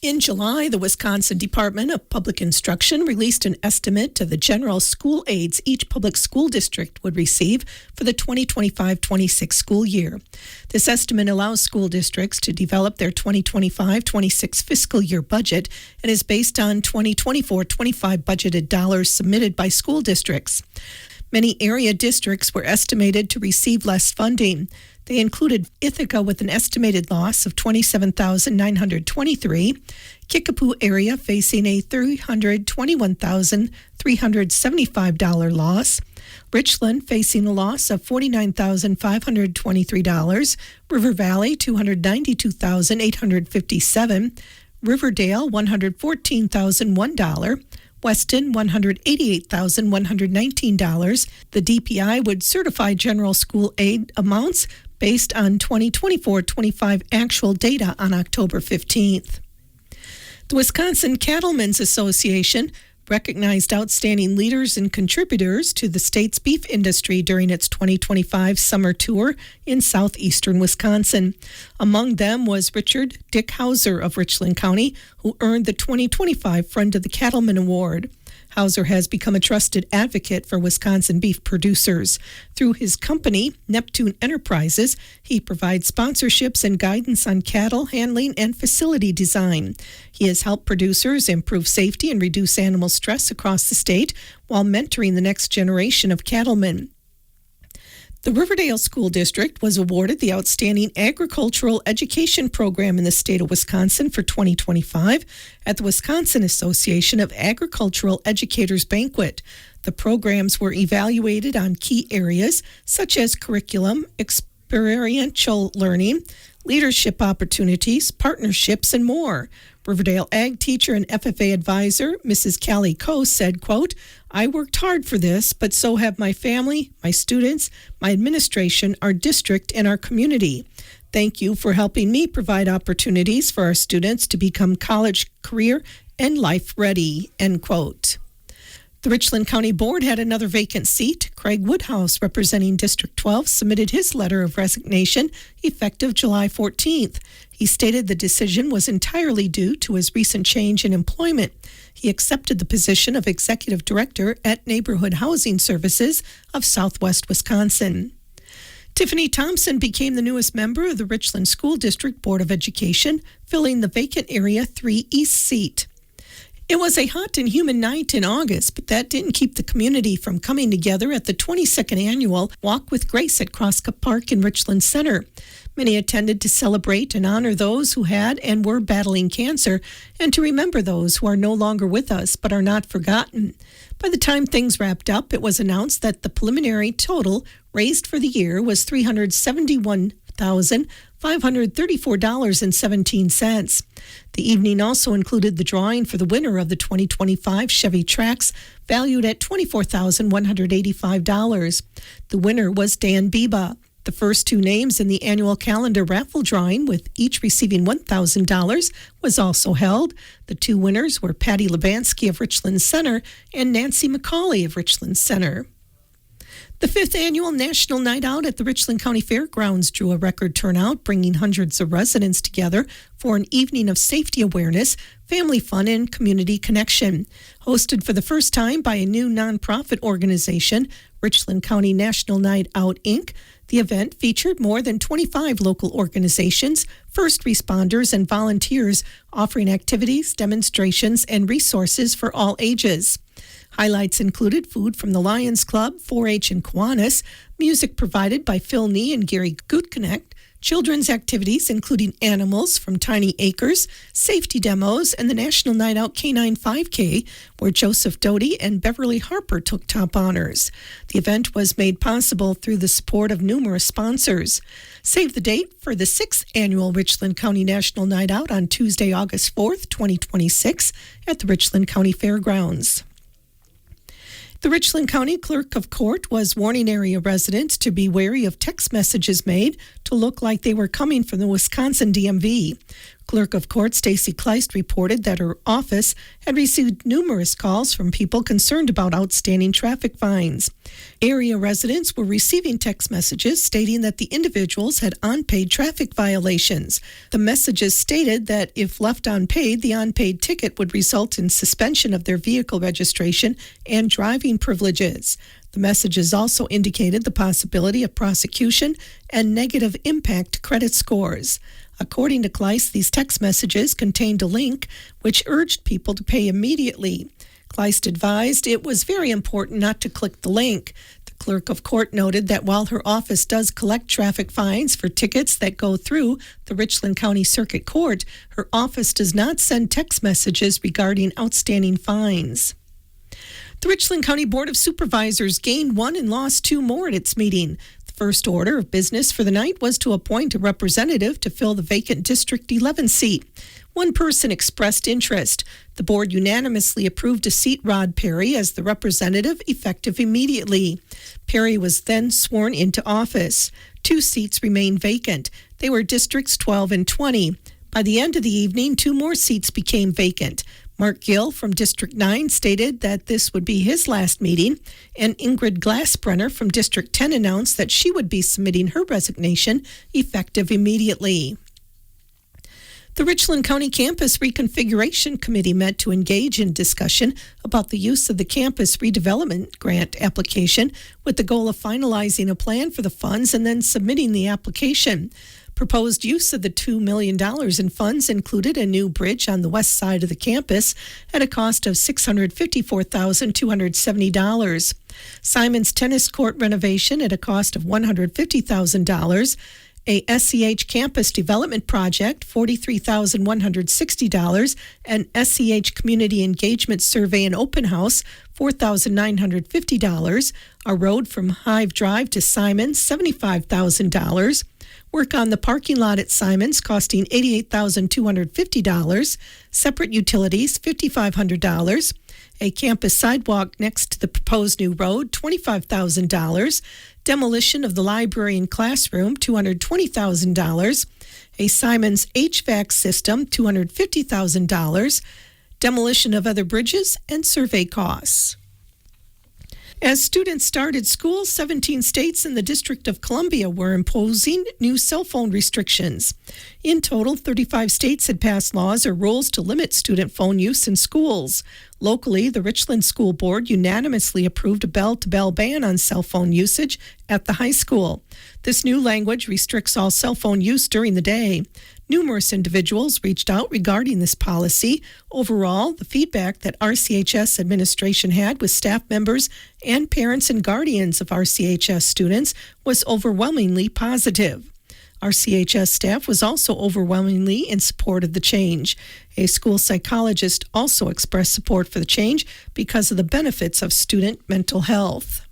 In July, the Wisconsin Department of Public Instruction released an estimate of the general school aids each public school district would receive for the 2025-26 school year. This estimate allows school districts to develop their 2025-26 fiscal year budget and is based on 2024-25 budgeted dollars submitted by school districts. Many area districts were estimated to receive less funding. They included Ithaca with an estimated loss of $27,923, Kickapoo area facing a $321,375 loss, Richland facing a loss of $49,523, River Valley $292,857, Riverdale $114,001, Weston, $188,119. The DPI would certify general school aid amounts based on 2024-25 actual data on October 15th. The Wisconsin Cattlemen's Association recognized outstanding leaders and contributors to the state's beef industry during its 2025 summer tour in southeastern Wisconsin. Among them was Richard Dick Hauser of Richland County, who earned the 2025 Friend of the Cattleman Award. Hauser has become a trusted advocate for Wisconsin beef producers. Through his company, Neptune Enterprises, he provides sponsorships and guidance on cattle handling and facility design. He has helped producers improve safety and reduce animal stress across the state while mentoring the next generation of cattlemen. The Riverdale School District was awarded the Outstanding Agricultural Education Program in the state of Wisconsin for 2025 at the Wisconsin Association of Agricultural Educators Banquet. The programs were evaluated on key areas such as curriculum, experiential learning, leadership opportunities, partnerships, and more. Riverdale Ag teacher and FFA advisor, Mrs. Callie Coe, said, quote, "I worked hard for this, but so have my family, my students, my administration, our district, and our community. Thank you for helping me provide opportunities for our students to become college, career, and life ready," end quote. The Richland County Board had another vacant seat. Craig Woodhouse, representing District 12, submitted his letter of resignation effective July 14th. He stated the decision was entirely due to his recent change in employment. He accepted the position of Executive Director at Neighborhood Housing Services of Southwest Wisconsin. Tiffany Thompson became the newest member of the Richland School District Board of Education, filling the vacant Area 3 East seat. It was a hot and humid night in August, but that didn't keep the community from coming together at the 22nd annual Walk with Grace at Crosscup Park in Richland Center. Many attended to celebrate and honor those who had and were battling cancer, and to remember those who are no longer with us but are not forgotten. By the time things wrapped up, it was announced that the preliminary total raised for the year was $371,534.17. The evening also included the drawing for the winner of the 2025 Chevy Trax, valued at $24,185. The winner was Dan Biba. The first two names in the annual calendar raffle drawing, with each receiving $1,000, was also held. The two winners were Patty Lebansky of Richland Center and Nancy McCauley of Richland Center. The fifth annual National Night Out at the Richland County Fairgrounds drew a record turnout, bringing hundreds of residents together for an evening of safety awareness, family fun, and community connection. Hosted for the first time by a new nonprofit organization, Richland County National Night Out, Inc., the event featured more than 25 local organizations, first responders, and volunteers offering activities, demonstrations, and resources for all ages. Highlights included food from the Lions Club, 4-H, and Kiwanis, music provided by Phil Nee and Gary Goodconnect, children's activities including animals from Tiny Acres, safety demos, and the National Night Out K9 5K, where Joseph Doty and Beverly Harper took top honors. The event was made possible through the support of numerous sponsors. Save the date for the 6th annual Richland County National Night Out on Tuesday, August 4th, 2026 at the Richland County Fairgrounds. The Richland County Clerk of Court was warning area residents to be wary of text messages made to look like they were coming from the Wisconsin DMV. Clerk of Court Stacy Kleist reported that her office had received numerous calls from people concerned about outstanding traffic fines. Area residents were receiving text messages stating that the individuals had unpaid traffic violations. The messages stated that if left unpaid, the unpaid ticket would result in suspension of their vehicle registration and driving privileges. The messages also indicated the possibility of prosecution and negative impact credit scores. According to Kleist, these text messages contained a link which urged people to pay immediately. Kleist advised it was very important not to click the link. The clerk of court noted that while her office does collect traffic fines for tickets that go through the Richland County Circuit Court, her office does not send text messages regarding outstanding fines. The Richland County Board of Supervisors gained one and lost two more at its meeting. The first order of business for the night was to appoint a representative to fill the vacant District 11 seat. One person expressed interest. The board unanimously approved to seat Rod Perry as the representative effective immediately. Perry was then sworn into office. Two seats remained vacant. They were Districts 12 and 20. By the end of the evening, two more seats became vacant. Mark Gill from District 9 stated that this would be his last meeting, and Ingrid Glassbrenner from District 10 announced that she would be submitting her resignation effective immediately. The Richland County Campus Reconfiguration Committee met to engage in discussion about the use of the campus redevelopment grant application with the goal of finalizing a plan for the funds and then submitting the application. Proposed use of the $2 million in funds included a new bridge on the west side of the campus at a cost of $654,270. Simon's tennis court renovation at a cost of $150,000. A SEH campus development project, $43,160, and SEH community engagement survey and open house, $4,950, a road from Hive Drive to Simons, $75,000, work on the parking lot at Simons costing $88,250, separate utilities, $5,500, a campus sidewalk next to the proposed new road, $25,000, demolition of the library and classroom, $220,000, a Simons HVAC system, $250,000, demolition of other bridges, and survey costs. As students started school, 17 states and the District of Columbia were imposing new cell phone restrictions. In total, 35 states had passed laws or rules to limit student phone use in schools. Locally, the Richland School Board unanimously approved a bell-to-bell ban on cell phone usage at the high school. This new language restricts all cell phone use during the day. Numerous individuals reached out regarding this policy. Overall, the feedback that RCHS administration had with staff members and parents and guardians of RCHS students was overwhelmingly positive. RCHS staff was also overwhelmingly in support of the change. A school psychologist also expressed support for the change because of the benefits of student mental health.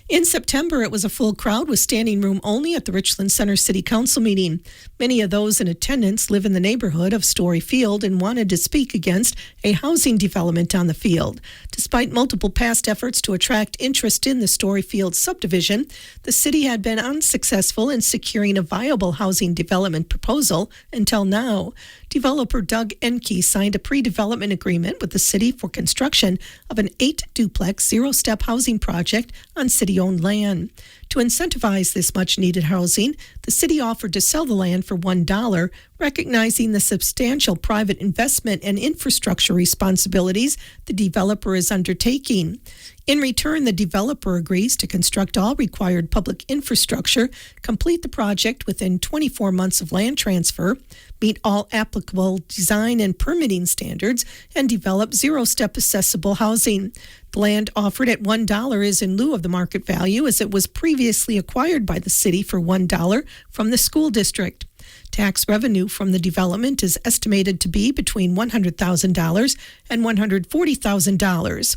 In September, it was a full crowd with standing room only at the Richland Center City Council meeting. Many of those in attendance live in the neighborhood of Story Field and wanted to speak against a housing development on the field. Despite multiple past efforts to attract interest in the Story Field subdivision, the city had been unsuccessful in securing a viable housing development proposal until now. Developer Doug Enke signed a pre-development agreement with the city for construction of an 8-duplex, zero-step housing project on city-owned land. To incentivize this much-needed housing, the city offered to sell the land for $1, recognizing the substantial private investment and infrastructure responsibilities the developer is undertaking. In return, the developer agrees to construct all required public infrastructure, complete the project within 24 months of land transfer, meet all applicable design and permitting standards, and develop zero-step accessible housing. The land offered at $1 is in lieu of the market value, as it was previously acquired by the city for $1 from the school district. Tax revenue from the development is estimated to be between $100,000 and $140,000.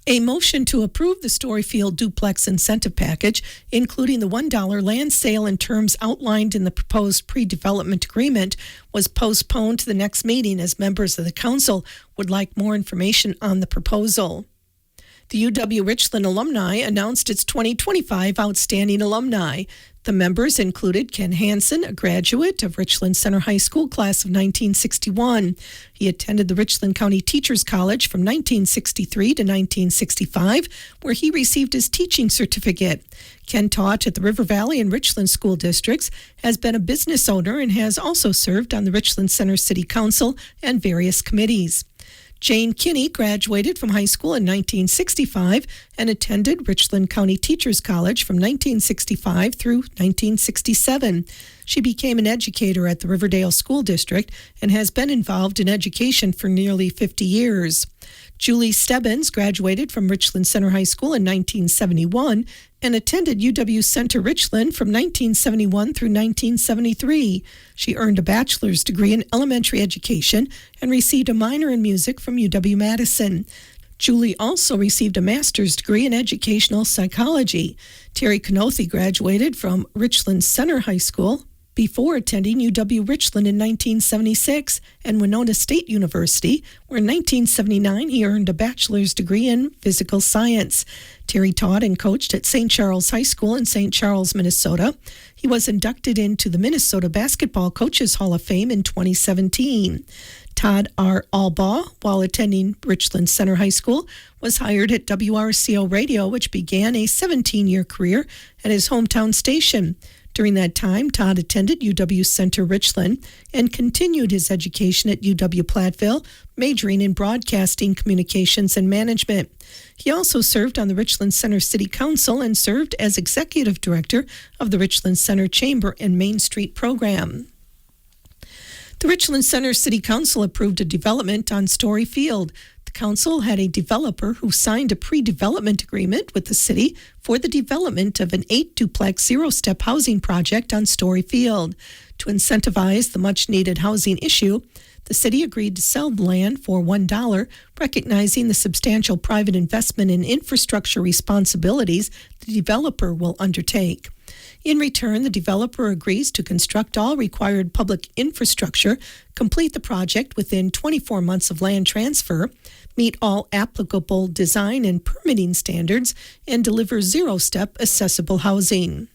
A motion to approve the Storyfield duplex incentive package, including the $1 land sale and terms outlined in the proposed pre-development agreement, was postponed to the next meeting as members of the council would like more information on the proposal. The UW Richland alumni announced its 2025 Outstanding Alumni. The members included Ken Hansen, a graduate of Richland Center High School, class of 1961. He attended the Richland County Teachers College from 1963 to 1965, where he received his teaching certificate. Ken taught at the River Valley and Richland school districts, has been a business owner, and has also served on the Richland Center City Council and various committees. Jane Kinney graduated from high school in 1965 and attended Richland County Teachers College from 1965 through 1967. She became an educator at the Riverdale School District and has been involved in education for nearly 50 years. Julie Stebbins graduated from Richland Center High School in 1971 and attended UW Center Richland from 1971 through 1973. She earned a bachelor's degree in elementary education and received a minor in music from UW-Madison. Julie also received a master's degree in educational psychology. Terry Kanothi graduated from Richland Center High School before attending UW-Richland in 1976 and Winona State University, where in 1979 he earned a bachelor's degree in physical science. Terry taught and coached at St. Charles High School in St. Charles, Minnesota. He was inducted into the Minnesota Basketball Coaches Hall of Fame in 2017. Todd R. Albaugh, while attending Richland Center High School, was hired at WRCO Radio, which began a 17-year career at his hometown station. During that time, Todd attended UW Center Richland and continued his education at UW Platteville, majoring in broadcasting, communications, and management. He also served on the Richland Center City Council and served as executive director of the Richland Center Chamber and Main Street program. The Richland Center City Council approved a development on Story Field. The council had a developer who signed a pre-development agreement with the city for the development of an 8-duplex zero-step housing project on Story Field. To incentivize the much-needed housing issue, the city agreed to sell the land for $1, recognizing the substantial private investment in infrastructure responsibilities the developer will undertake. In return, the developer agrees to construct all required public infrastructure, complete the project within 24 months of land transfer, meet all applicable design and permitting standards, and deliver zero-step accessible housing.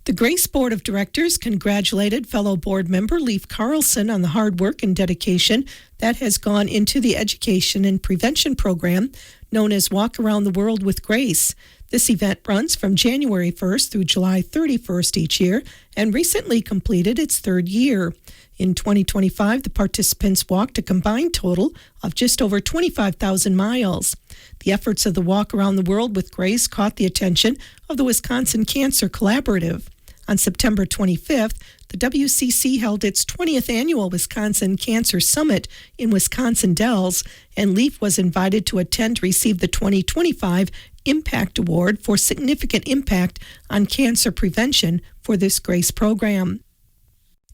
The Grace Board of Directors congratulated fellow board member Leif Carlson on the hard work and dedication that has gone into the education and prevention program known as Walk Around the World with Grace. This event runs from January 1st through July 31st each year and recently completed its third year. In 2025, the participants walked a combined total of just over 25,000 miles. The efforts of the Walk Around the World with Grace caught the attention of the Wisconsin Cancer Collaborative. On September 25th, the WCC held its 20th annual Wisconsin Cancer Summit in Wisconsin Dells, and Leaf was invited to attend to receive the 2025 Impact Award for significant impact on cancer prevention for this GRACE program.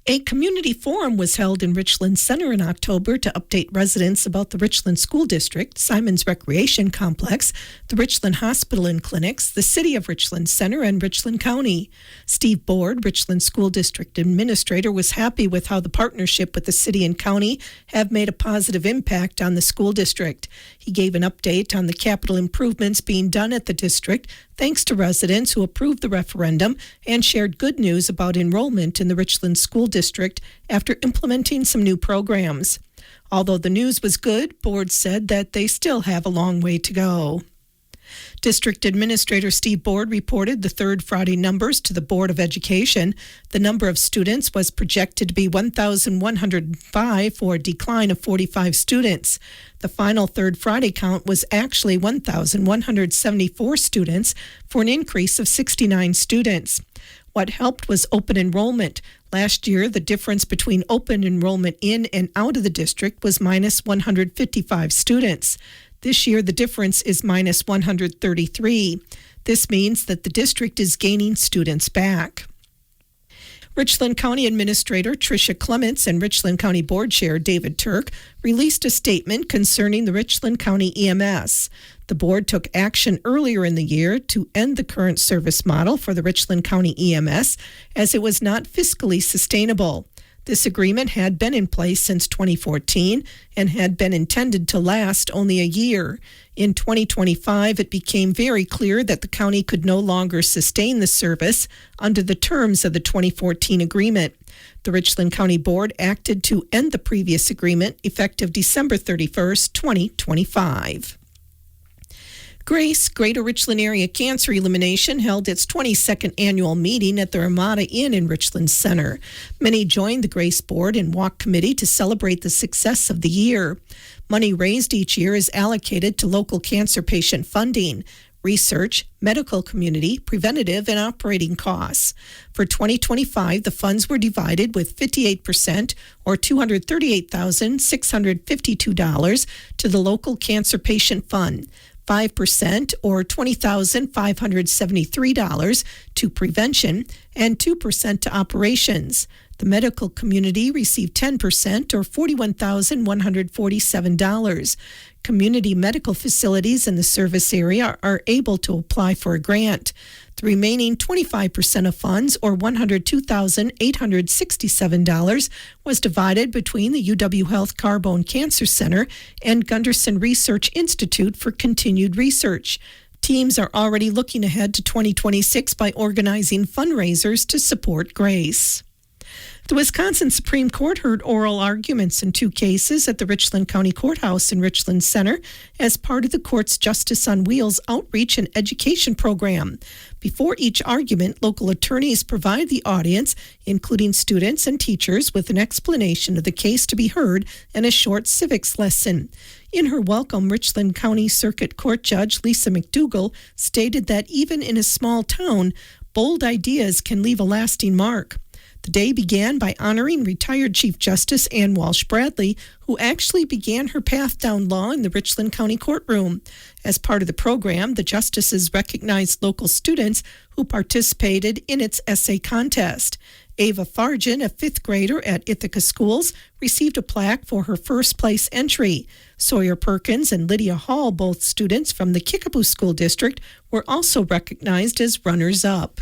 A community forum was held in Richland Center in October to update residents about the Richland School District, Simon's Recreation Complex, the Richland Hospital and Clinics, the City of Richland Center, and Richland County. Steve Board, Richland School District Administrator, was happy with how the partnership with the city and county have made a positive impact on the school district. He gave an update on the capital improvements being done at the district, thanks to residents who approved the referendum, and shared good news about enrollment in the Richland School District after implementing some new programs. Although the news was good, Board said that they still have a long way to go. District Administrator Steve Board reported the third Friday numbers to the Board of Education. The number of students was projected to be 1,105 for a decline of 45 students. The final third Friday count was actually 1,174 students for an increase of 69 students. What helped was open enrollment. Last year, the difference between open enrollment in and out of the district was minus 155 students. This year, the difference is minus 133. This means that the district is gaining students back. Richland County Administrator Tricia Clements and Richland County Board Chair David Turk released a statement concerning the Richland County EMS. The board took action earlier in the year to end the current service model for the Richland County EMS as it was not fiscally sustainable. This agreement had been in place since 2014 and had been intended to last only a year. In 2025, it became very clear that the county could no longer sustain the service under the terms of the 2014 agreement. The Richland County Board acted to end the previous agreement effective December 31st, 2025. GRACE, Greater Richland Area Cancer Elimination, held its 22nd annual meeting at the Ramada Inn in Richland Center. Many joined the GRACE Board and Walk Committee to celebrate the success of the year. Money raised each year is allocated to local cancer patient funding, research, medical community, preventative, and operating costs. For 2025, the funds were divided with 58%, or $238,652, to the local cancer patient fund, 5%, or $20,573, to prevention, and 2% to operations. The medical community received 10%, or $41,147. Community medical facilities in the service area are able to apply for a grant. The remaining 25% of funds, or $102,867, was divided between the UW Health Carbone Cancer Center and Gunderson Research Institute for continued research. Teams are already looking ahead to 2026 by organizing fundraisers to support GRACE. The Wisconsin Supreme Court heard oral arguments in 2 cases at the Richland County Courthouse in Richland Center as part of the court's Justice on Wheels outreach and education program. Before each argument, local attorneys provide the audience, including students and teachers, with an explanation of the case to be heard and a short civics lesson. In her welcome, Richland County Circuit Court Judge Lisa McDougall stated that even in a small town, bold ideas can leave a lasting mark. The day began by honoring retired Chief Justice Ann Walsh Bradley, who actually began her path down law in the Richland County courtroom. As part of the program, the justices recognized local students who participated in its essay contest. Ava Farjan, a 5th grader at Ithaca Schools, received a plaque for her first-place entry. Sawyer Perkins and Lydia Hall, both students from the Kickapoo School District, were also recognized as runners-up.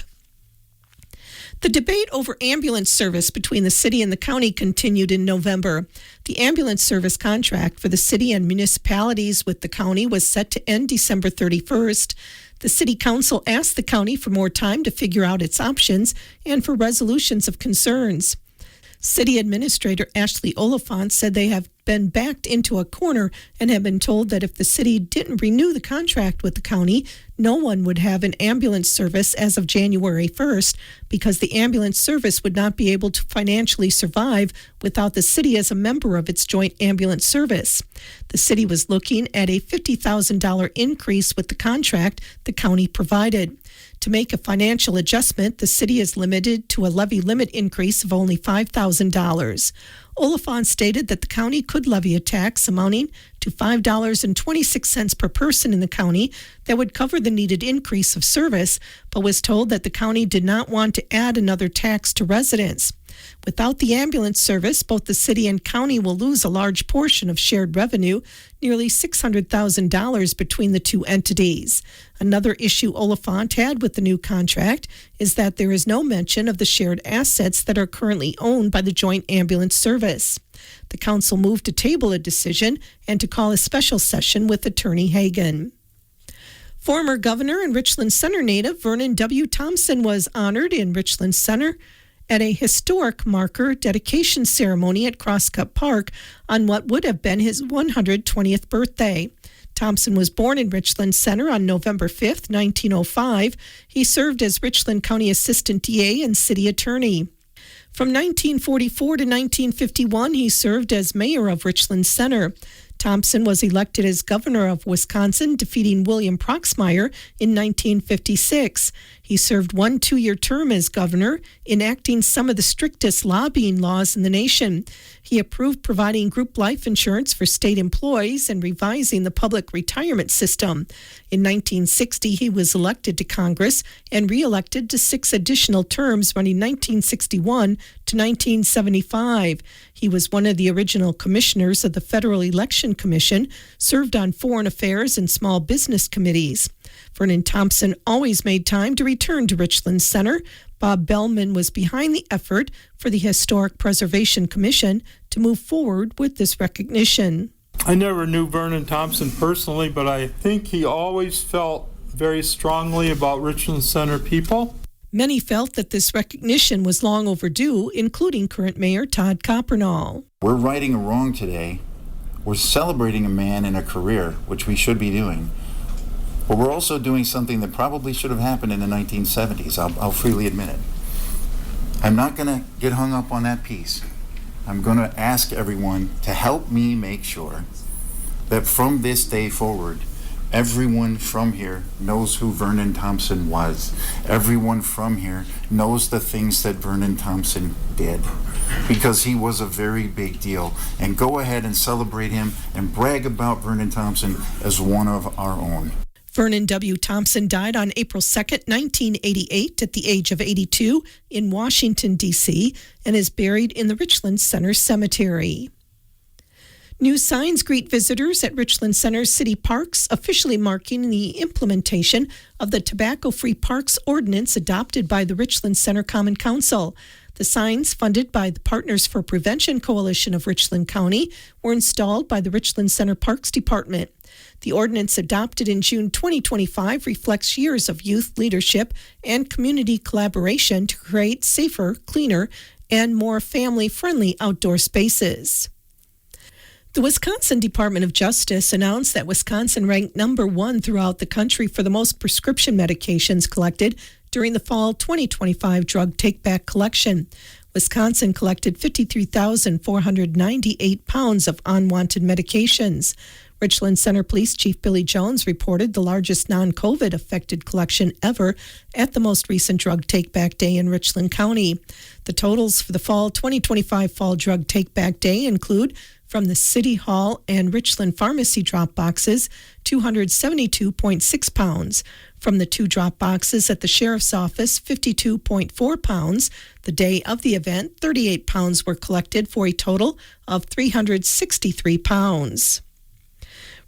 The debate over ambulance service between the city and the county continued in November. The ambulance service contract for the city and municipalities with the county was set to end December 31st. The city council asked the county for more time to figure out its options and for resolutions of concerns. City Administrator Ashley Oliphant said they have been backed into a corner and have been told that if the city didn't renew the contract with the county, no one would have an ambulance service as of January 1st because the ambulance service would not be able to financially survive without the city as a member of its joint ambulance service. The city was looking at a $50,000 increase with the contract the county provided. To make a financial adjustment, the city is limited to a levy limit increase of only $5,000. Oliphant stated that the county could levy a tax amounting to $5.26 per person in the county that would cover the needed increase of service, but was told that the county did not want to add another tax to residents. Without the ambulance service, both the city and county will lose a large portion of shared revenue, nearly $600,000 between the two entities. Another issue Oliphant had with the new contract is that there is no mention of the shared assets that are currently owned by the joint ambulance service. The council moved to table a decision and to call a special session with Attorney Hagan. Former governor and Richland Center native Vernon W. Thompson was honored in Richland Center at a historic marker dedication ceremony at Crosscut Park on what would have been his 120th birthday. Thompson was born in Richland Center on November 5, 1905. He served as Richland County Assistant DA and City Attorney. From 1944 to 1951, he served as mayor of Richland Center. Thompson was elected as governor of Wisconsin, defeating William Proxmire in 1956. He served one 2-year term as governor, enacting some of the strictest lobbying laws in the nation. He approved providing group life insurance for state employees and revising the public retirement system. In 1960, he was elected to Congress and re-elected to 6 additional terms running 1961 to 1975. He was one of the original commissioners of the Federal Election Preservation Commission, served on Foreign Affairs and Small Business Committees. Vernon Thompson always made time to return to Richland Center. Bob Bellman was behind the effort for the Historic Preservation Commission to move forward with this recognition. I never knew Vernon Thompson personally, but I think he always felt very strongly about Richland Center people. Many felt that this recognition was long overdue, including current Mayor Todd Coppernall. We're righting a wrong today. We're celebrating a man in a career, which we should be doing. But we're also doing something that probably should have happened in the 1970s. I'll freely admit it. I'm not going to get hung up on that piece. I'm going to ask everyone to help me make sure that from this day forward, everyone from here knows who Vernon Thompson was. Everyone from here knows the things that Vernon Thompson did, because he was a very big deal. And go ahead and celebrate him and brag about Vernon Thompson as one of our own. Vernon W. Thompson died on April 2nd, 1988, at the age of 82 in Washington, D.C., and is buried in the Richland Center Cemetery. New signs greet visitors at Richland Center City Parks, officially marking the implementation of the Tobacco-Free Parks Ordinance adopted by the Richland Center Common Council. The signs, funded by the Partners for Prevention Coalition of Richland County, were installed by the Richland Center Parks Department. The ordinance adopted in June 2025 reflects years of youth leadership and community collaboration to create safer, cleaner, and more family-friendly outdoor spaces. The Wisconsin Department of Justice announced that Wisconsin ranked number 1 throughout the country for the most prescription medications collected during the fall 2025 drug take-back collection. Wisconsin collected 53,498 pounds of unwanted medications. Richland Center Police Chief Billy Jones reported the largest non-COVID affected collection ever at the most recent drug take-back day in Richland County. The totals for the fall 2025 fall drug take-back day include, from the City Hall and Richland Pharmacy drop boxes, 272.6 pounds. From the 2 drop boxes at the Sheriff's Office, 52.4 pounds. The day of the event, 38 pounds were collected for a total of 363 pounds.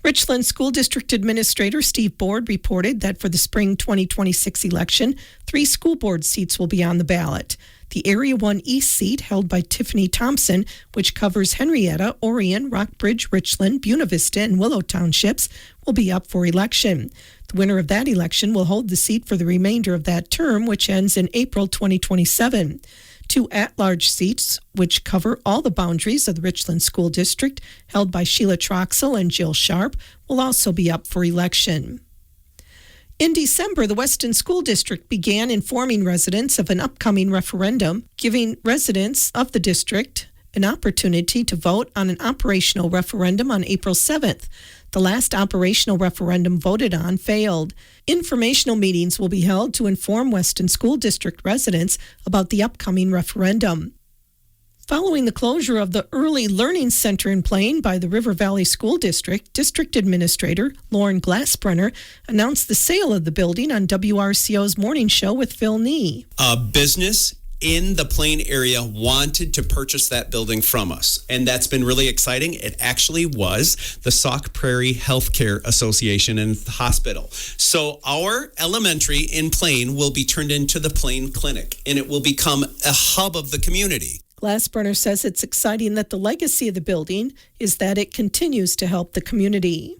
Richland School District Administrator Steve Board reported that for the spring 2026 election, 3 school board seats will be on the ballot. The Area 1 East seat, held by Tiffany Thompson, which covers Henrietta, Orion, Rockbridge, Richland, Buena Vista, and Willow Townships, will be up for election. The winner of that election will hold the seat for the remainder of that term, which ends in April 2027. 2 at-large seats, which cover all the boundaries of the Richland School District, held by Sheila Troxel and Jill Sharp, will also be up for election. In December, the Weston School District began informing residents of an upcoming referendum, giving residents of the district an opportunity to vote on an operational referendum on April 7th. The last operational referendum voted on failed. Informational meetings will be held to inform Weston School District residents about the upcoming referendum. Following the closure of the Early Learning Center in Plain by the River Valley School District, District Administrator Lauren Glassbrenner announced the sale of the building on WRCO's Morning Show with Phil Nee. A business in the Plain area wanted to purchase that building from us, and that's been really exciting. It actually was the Sauk Prairie Healthcare Association and Hospital. So our elementary in Plain will be turned into the Plain Clinic, and it will become a hub of the community. Glassbrenner says it's exciting that the legacy of the building is that it continues to help the community.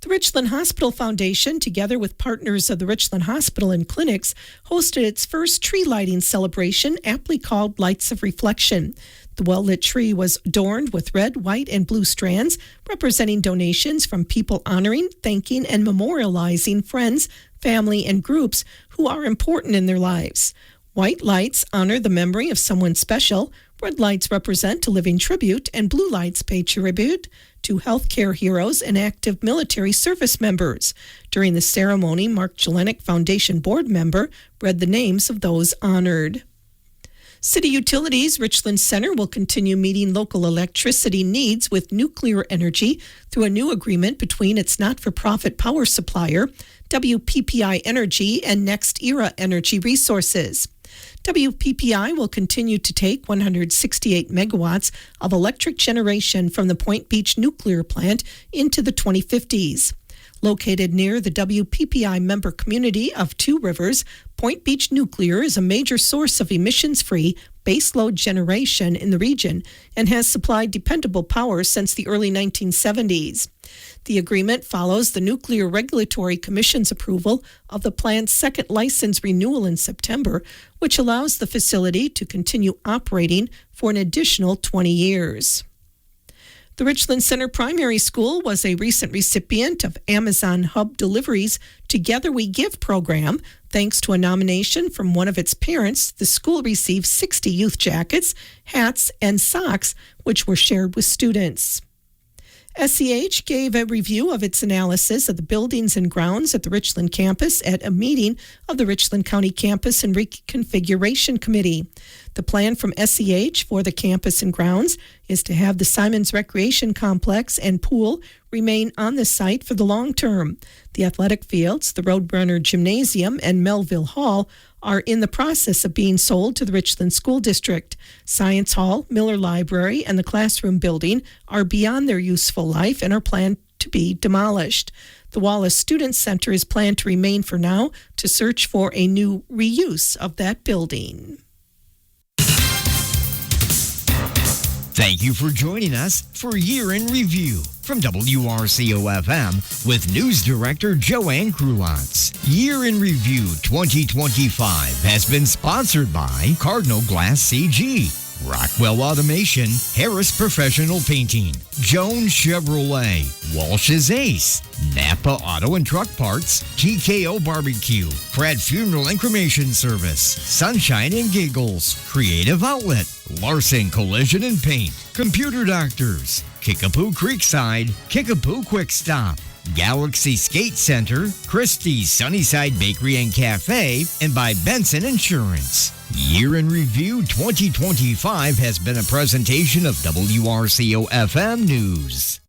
The Richland Hospital Foundation, together with partners of the Richland Hospital and Clinics, hosted its first tree lighting celebration, aptly called Lights of Reflection. The well-lit tree was adorned with red, white, and blue strands, representing donations from people honoring, thanking, and memorializing friends, family, and groups who are important in their lives. White lights honor the memory of someone special, red lights represent a living tribute, and blue lights pay tribute to healthcare heroes and active military service members. During the ceremony, Mark Jelenic, Foundation board member, read the names of those honored. City Utilities Richland Center will continue meeting local electricity needs with nuclear energy through a new agreement between its not-for-profit power supplier, WPPI Energy, and Next Era Energy Resources. WPPI will continue to take 168 megawatts of electric generation from the Point Beach nuclear plant into the 2050s. Located near the WPPI member community of Two Rivers, Point Beach Nuclear is a major source of emissions-free baseload generation in the region and has supplied dependable power since the early 1970s. The agreement follows the Nuclear Regulatory Commission's approval of the plant's second license renewal in September, which allows the facility to continue operating for an additional 20 years. The Richland Center Primary School was a recent recipient of Amazon Hub Delivery's Together We Give program. Thanks to a nomination from one of its parents, the school received 60 youth jackets, hats, and socks, which were shared with students. SEH gave a review of its analysis of the buildings and grounds at the Richland campus at a meeting of the Richland County Campus and Reconfiguration Committee. The plan from SEH for the campus and grounds is to have the Simons Recreation Complex and pool remain on the site for the long term. The athletic fields, the Roadrunner Gymnasium, and Melville Hall are in the process of being sold to the Richland School District. Science Hall, Miller Library, and the classroom building are beyond their useful life and are planned to be demolished. The Wallace Student Center is planned to remain for now to search for a new reuse of that building. Thank you for joining us for Year in Review from WRCO FM with News Director Joanne Krulatz. Year in Review 2025 has been sponsored by Cardinal Glass CG, Rockwell Automation, Harris Professional Painting, Jones Chevrolet, Walsh's Ace, Napa Auto and Truck Parts, TKO Barbecue, Pratt Funeral and Cremation Service, Sunshine and Giggles, Creative Outlet, Larson Collision and Paint, Computer Doctors, Kickapoo Creekside, Kickapoo Quick Stop, Galaxy Skate Center, Christie's Sunnyside Bakery and Cafe, and by Benson Insurance. Year in Review 2025 has been a presentation of WRCO FM News.